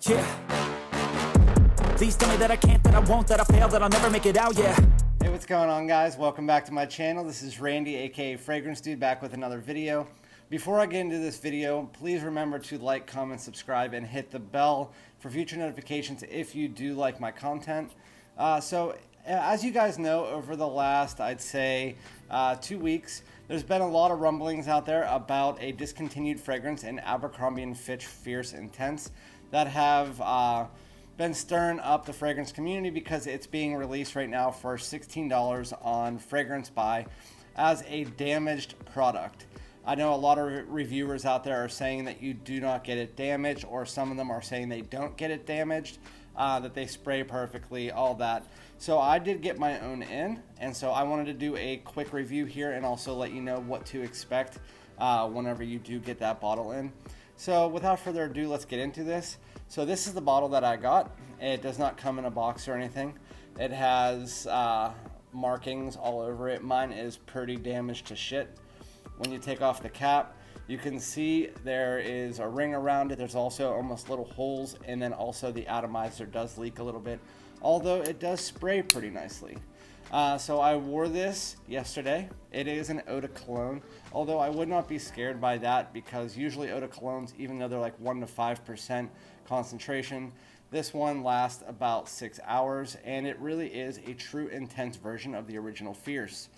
Yeah. Please tell me that I can't, that I won't, that I fail, that I'll never make it out, yeah. Hey, what's going on, guys? Welcome back to my channel. This is Randy, aka Fragrance Dude, back with another video. Before I get into this video, please remember to like, comment, subscribe, and hit the bell for future notifications if you do like my content. So as you guys know, over the last, I'd say, 2 weeks, there's been a lot of rumblings out there about a discontinued fragrance in Abercrombie and Fitch Fierce Intense that have been stirring up the fragrance community because it's being released right now for $16 on FragranceBuy as a damaged product. I know a lot of reviewers out there are saying that you do not get it damaged, or some of them are saying they don't get it damaged, that they spray perfectly, all that. So I did get my own in, and so I wanted to do a quick review here and also let you know what to expect whenever you do get that bottle in. So without further ado, let's get into this. So this is the bottle that I got. It does not come in a box or anything. It has markings all over it. Mine is pretty damaged to shit. When you take off the cap, you can see there is a ring around it. There's also almost little holes, and then also the atomizer does leak a little bit, although it does spray pretty nicely. So I wore this yesterday. It is an eau de cologne, although I would not be scared by that because usually eau de colognes, even though they're like 1 to 5% concentration, this one lasts about 6 hours, and it really is a true intense version of the original Fierce.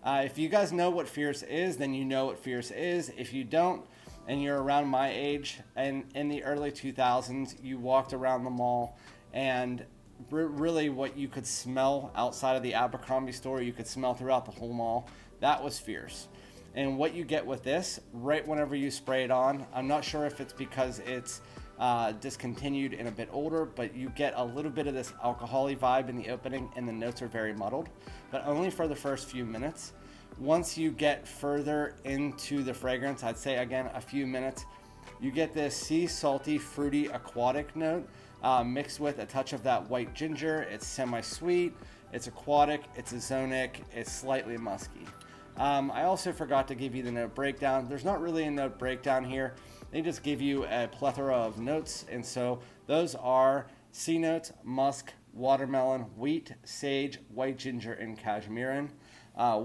If you guys know what Fierce is, then you know what Fierce is. If you don't, and you're around my age, and in the early 2000s, you walked around the mall, and really what you could smell outside of the Abercrombie store, you could smell throughout the whole mall, that was Fierce. And what you get with this, right whenever you spray it on, I'm not sure if it's because it's discontinued and a bit older, but you get a little bit of this alcohol-y vibe in the opening, and the notes are very muddled, but only for the first few minutes. Once you get further into the fragrance, I'd say again a few minutes, you get this sea salty, fruity, aquatic note mixed with a touch of that white ginger. It's semi-sweet, it's aquatic, it's ozonic, it's slightly musky. I also forgot to give you the note breakdown. There's not really a note breakdown here. They just give you a plethora of notes, and so those are sea notes, musk, watermelon, wheat, sage, white ginger, and cashmerean.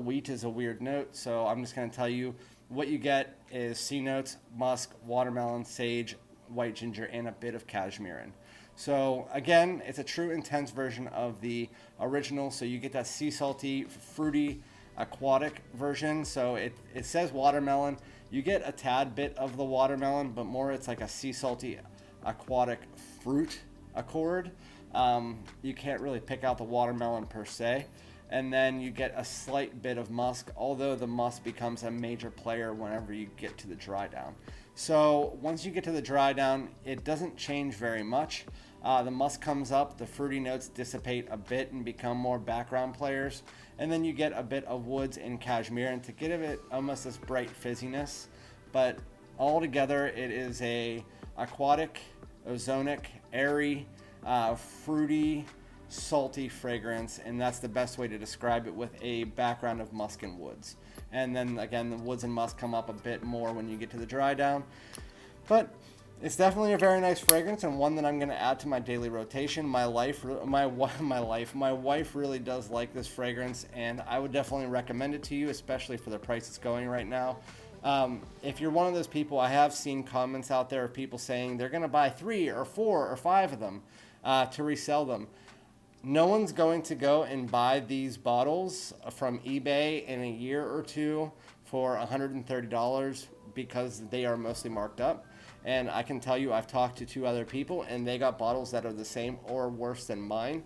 Wheat is a weird note, so I'm just going to tell you what you get is sea notes, musk, watermelon, sage, white ginger, and a bit of cashmerean. So again, it's a true intense version of the original, so you get that sea salty, fruity, aquatic version. So it says watermelon. You get a tad bit of the watermelon, but more it's like a sea salty, aquatic fruit accord. You can't really pick out the watermelon per se. And then you get a slight bit of musk, although the musk becomes a major player whenever you get to the dry down. So once you get to the dry down, it doesn't change very much. The musk comes up, the fruity notes dissipate a bit and become more background players, and then you get a bit of woods and cashmere, and to give it almost this bright fizziness. But altogether, it is a aquatic, ozonic, airy, fruity, salty fragrance, and that's the best way to describe it, with a background of musk and woods. And then again, the woods and musk come up a bit more when you get to the dry down. But it's definitely a very nice fragrance, and one that I'm going to add to my daily rotation. My wife really does like this fragrance, and I would definitely recommend it to you, especially for the price it's going right now. If you're one of those people, I have seen comments out there of people saying they're going to buy 3 or 4 or 5 of them to resell them. No one's going to go and buy these bottles from eBay in a year or two for $130 because they are mostly marked up. And I can tell you, I've talked to 2 other people, and they got bottles that are the same or worse than mine.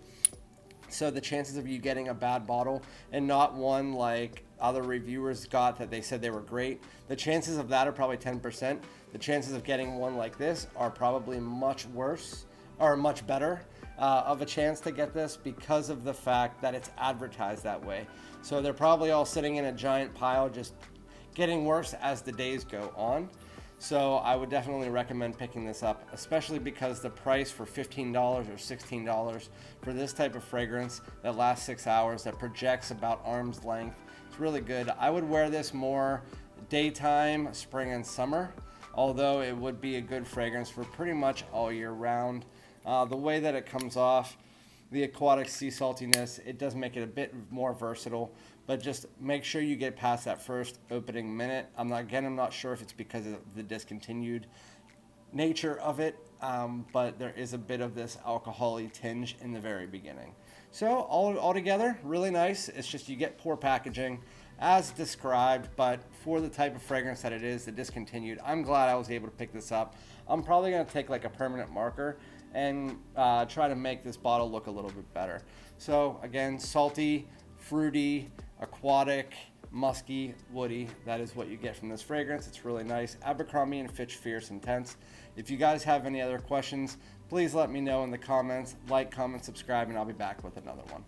So the chances of you getting a bad bottle, and not one like other reviewers got that they said they were great, the chances of that are probably 10%. The chances of getting one like this are probably much worse, or much better of a chance to get this, because of the fact that it's advertised that way. So they're probably all sitting in a giant pile, just getting worse as the days go on. So I would definitely recommend picking this up, especially because the price for $15 or $16 for this type of fragrance that lasts 6 hours, that projects about arm's length, it's really good. I would wear this more daytime, spring and summer, although it would be a good fragrance for pretty much all year round. The way that it comes off, the aquatic sea saltiness, it does make it a bit more versatile, but just make sure you get past that first opening minute. I'm not sure if it's because of the discontinued nature of it, but there is a bit of this alcohol-y tinge in the very beginning. So all together, really nice. It's just you get poor packaging as described, but for the type of fragrance that it is, the discontinued, I'm glad I was able to pick this up. I'm probably going to take like a permanent marker and try to make this bottle look a little bit better. So again, salty, fruity, aquatic, musky, woody. That is what you get from this fragrance. It's really nice. Abercrombie and Fitch Fierce Intense. If you guys have any other questions, please let me know in the comments. Like, comment, subscribe, and I'll be back with another one.